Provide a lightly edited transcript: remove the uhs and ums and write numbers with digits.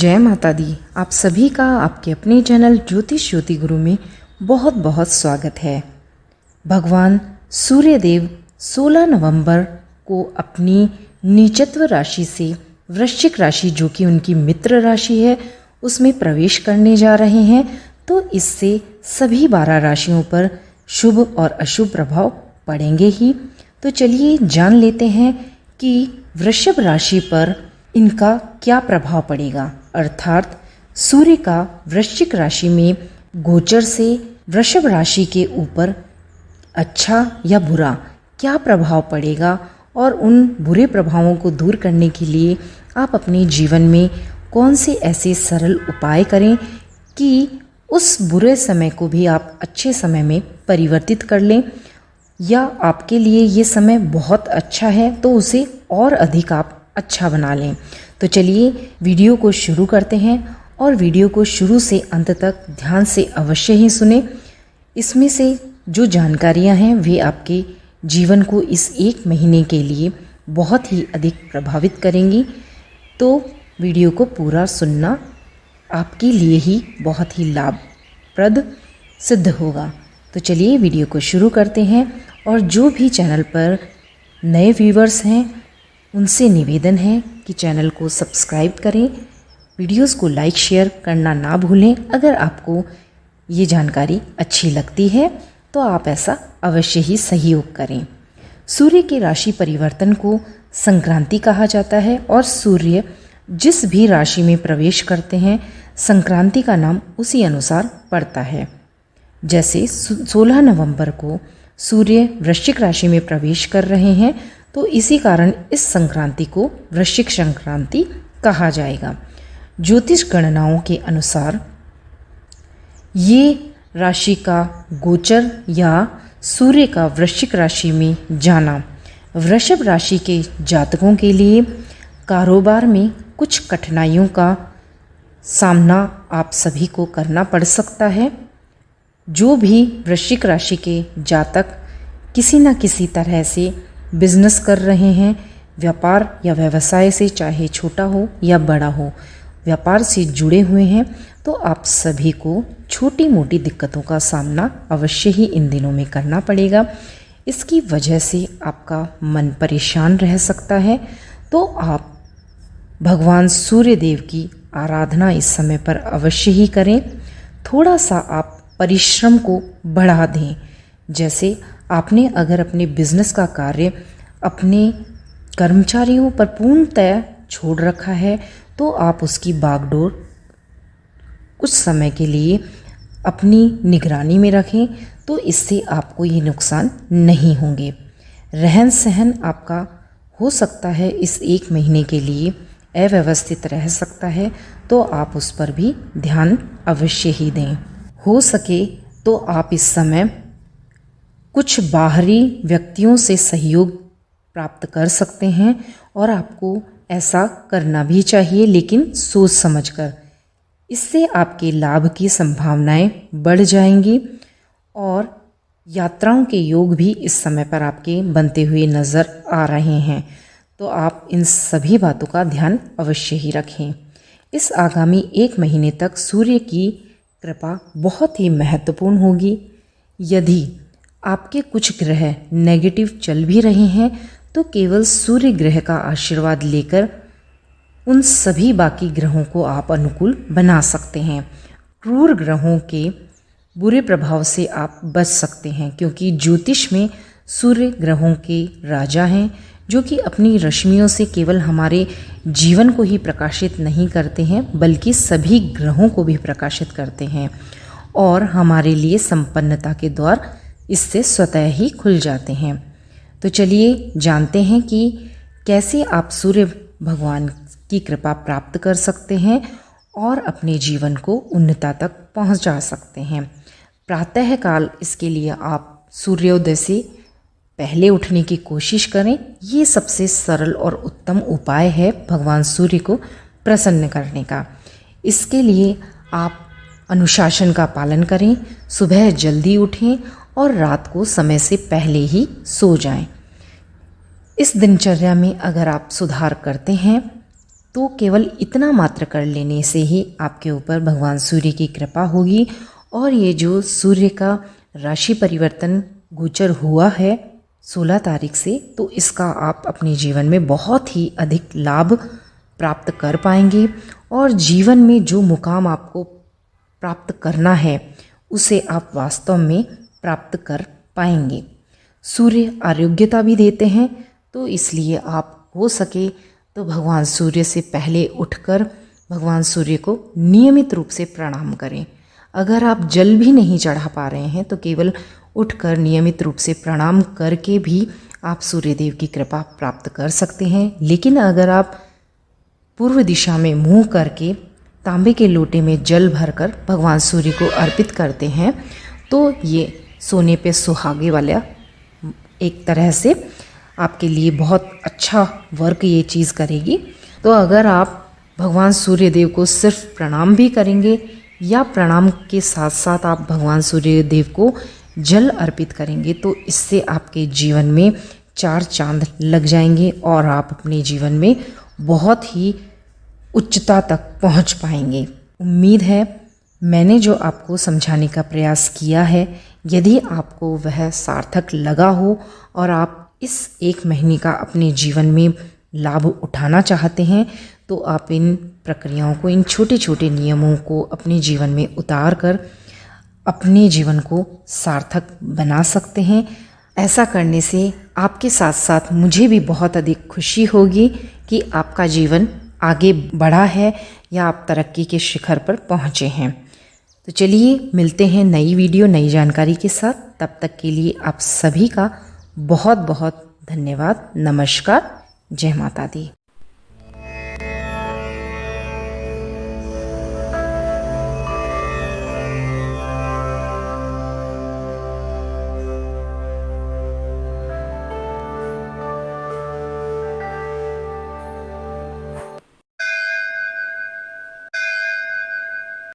जय माता दी। आप सभी का आपके अपने चैनल ज्योतिष ज्योति गुरु में बहुत बहुत स्वागत है। भगवान सूर्यदेव 16 नवंबर को अपनी नीचत्व राशि से वृश्चिक राशि, जो कि उनकी मित्र राशि है, उसमें प्रवेश करने जा रहे हैं। तो इससे सभी 12 राशियों पर शुभ और अशुभ प्रभाव पड़ेंगे ही। तो चलिए जान लेते हैं कि वृषभ राशि पर इनका क्या प्रभाव पड़ेगा। अर्थात सूर्य का वृश्चिक राशि में गोचर से वृषभ राशि के ऊपर अच्छा या बुरा क्या प्रभाव पड़ेगा, और उन बुरे प्रभावों को दूर करने के लिए आप अपने जीवन में कौन से ऐसे सरल उपाय करें कि उस बुरे समय को भी आप अच्छे समय में परिवर्तित कर लें, या आपके लिए ये समय बहुत अच्छा है तो उसे और अधिक आप अच्छा बना लें। तो चलिए वीडियो को शुरू करते हैं, और वीडियो को शुरू से अंत तक ध्यान से अवश्य ही सुने। इसमें से जो जानकारियां हैं वे आपके जीवन को इस एक महीने के लिए बहुत ही अधिक प्रभावित करेंगी। तो वीडियो को पूरा सुनना आपके लिए ही बहुत ही लाभप्रद सिद्ध होगा। तो चलिए वीडियो को शुरू करते हैं। और जो भी चैनल पर नए व्यूवर्स हैं उनसे निवेदन है कि चैनल को सब्सक्राइब करें, वीडियोस को लाइक शेयर करना ना भूलें। अगर आपको ये जानकारी अच्छी लगती है तो आप ऐसा अवश्य ही सहयोग करें। सूर्य के राशि परिवर्तन को संक्रांति कहा जाता है, और सूर्य जिस भी राशि में प्रवेश करते हैं संक्रांति का नाम उसी अनुसार पड़ता है। जैसे 16 नवंबर को सूर्य वृश्चिक राशि में प्रवेश कर रहे हैं, तो इसी कारण इस संक्रांति को वृश्चिक संक्रांति कहा जाएगा। ज्योतिष गणनाओं के अनुसार ये राशि का गोचर या सूर्य का वृश्चिक राशि में जाना वृषभ राशि के जातकों के लिए कारोबार में कुछ कठिनाइयों का सामना आप सभी को करना पड़ सकता है। जो भी वृश्चिक राशि के जातक किसी न किसी तरह से बिजनेस कर रहे हैं, व्यापार या व्यवसाय से, चाहे छोटा हो या बड़ा हो, व्यापार से जुड़े हुए हैं, तो आप सभी को छोटी मोटी दिक्कतों का सामना अवश्य ही इन दिनों में करना पड़ेगा। इसकी वजह से आपका मन परेशान रह सकता है। तो आप भगवान सूर्यदेव की आराधना इस समय पर अवश्य ही करें। थोड़ा सा आप परिश्रम को बढ़ा दें। जैसे आपने अगर अपने बिजनेस का कार्य अपने कर्मचारियों पर पूर्णतः छोड़ रखा है, तो आप उसकी बागडोर कुछ समय के लिए अपनी निगरानी में रखें, तो इससे आपको ये नुकसान नहीं होंगे। रहन सहन आपका हो सकता है इस एक महीने के लिए अव्यवस्थित रह सकता है, तो आप उस पर भी ध्यान अवश्य ही दें। हो सके तो आप इस समय कुछ बाहरी व्यक्तियों से सहयोग प्राप्त कर सकते हैं, और आपको ऐसा करना भी चाहिए, लेकिन सोच समझकर। इससे आपके लाभ की संभावनाएं बढ़ जाएंगी, और यात्राओं के योग भी इस समय पर आपके बनते हुए नज़र आ रहे हैं। तो आप इन सभी बातों का ध्यान अवश्य ही रखें। इस आगामी एक महीने तक सूर्य की कृपा बहुत ही महत्वपूर्ण होगी। यदि आपके कुछ ग्रह नेगेटिव चल भी रहे हैं, तो केवल सूर्य ग्रह का आशीर्वाद लेकर उन सभी बाकी ग्रहों को आप अनुकूल बना सकते हैं। क्रूर ग्रहों के बुरे प्रभाव से आप बच सकते हैं, क्योंकि ज्योतिष में सूर्य ग्रहों के राजा हैं, जो कि अपनी रश्मियों से केवल हमारे जीवन को ही प्रकाशित नहीं करते हैं, बल्कि सभी ग्रहों को भी प्रकाशित करते हैं, और हमारे लिए संपन्नता के द्वार इससे स्वतः ही खुल जाते हैं। तो चलिए जानते हैं कि कैसे आप सूर्य भगवान की कृपा प्राप्त कर सकते हैं और अपने जीवन को उन्नता तक पहुंचा सकते हैं। प्रातःकाल इसके लिए आप सूर्योदय से पहले उठने की कोशिश करें। ये सबसे सरल और उत्तम उपाय है भगवान सूर्य को प्रसन्न करने का। इसके लिए आप अनुशासन का पालन करें, सुबह जल्दी उठें और रात को समय से पहले ही सो जाएं। इस दिनचर्या में अगर आप सुधार करते हैं तो केवल इतना मात्र कर लेने से ही आपके ऊपर भगवान सूर्य की कृपा होगी और ये जो सूर्य का राशि परिवर्तन गोचर हुआ है 16 तारीख से, तो इसका आप अपने जीवन में बहुत ही अधिक लाभ प्राप्त कर पाएंगे और जीवन में जो मुकाम आपको प्राप्त करना है उसे आप वास्तव में प्राप्त कर पाएंगे। सूर्य आरोग्यता भी देते हैं, तो इसलिए आप हो सके तो भगवान सूर्य से पहले उठकर भगवान सूर्य को नियमित रूप से प्रणाम करें। अगर आप जल भी नहीं चढ़ा पा रहे हैं तो केवल उठकर नियमित रूप से प्रणाम करके भी आप सूर्यदेव की कृपा प्राप्त कर सकते हैं। लेकिन अगर आप पूर्व दिशा में मुंह करके तांबे के लोटे में जल भरकर भगवान सूर्य को अर्पित करते हैं तो ये सोने पे सुहागे वाला एक तरह से आपके लिए बहुत अच्छा वर्क ये चीज़ करेगी। तो अगर आप भगवान सूर्यदेव को सिर्फ प्रणाम भी करेंगे या प्रणाम के साथ साथ आप भगवान सूर्यदेव को जल अर्पित करेंगे तो इससे आपके जीवन में 4 चांद लग जाएंगे और आप अपने जीवन में बहुत ही उच्चता तक पहुंच पाएंगे। उम्मीद है मैंने जो आपको समझाने का प्रयास किया है, यदि आपको वह सार्थक लगा हो और आप इस 1 महीने का अपने जीवन में लाभ उठाना चाहते हैं तो आप इन प्रक्रियाओं को, इन छोटे छोटे नियमों को अपने जीवन में उतार कर अपने जीवन को सार्थक बना सकते हैं। ऐसा करने से आपके साथ साथ मुझे भी बहुत अधिक खुशी होगी कि आपका जीवन आगे बढ़ा है या आप तरक्की के शिखर पर पहुँचे हैं। तो चलिए मिलते हैं नई वीडियो नई जानकारी के साथ। तब तक के लिए आप सभी का बहुत बहुत धन्यवाद। नमस्कार। जय माता दी।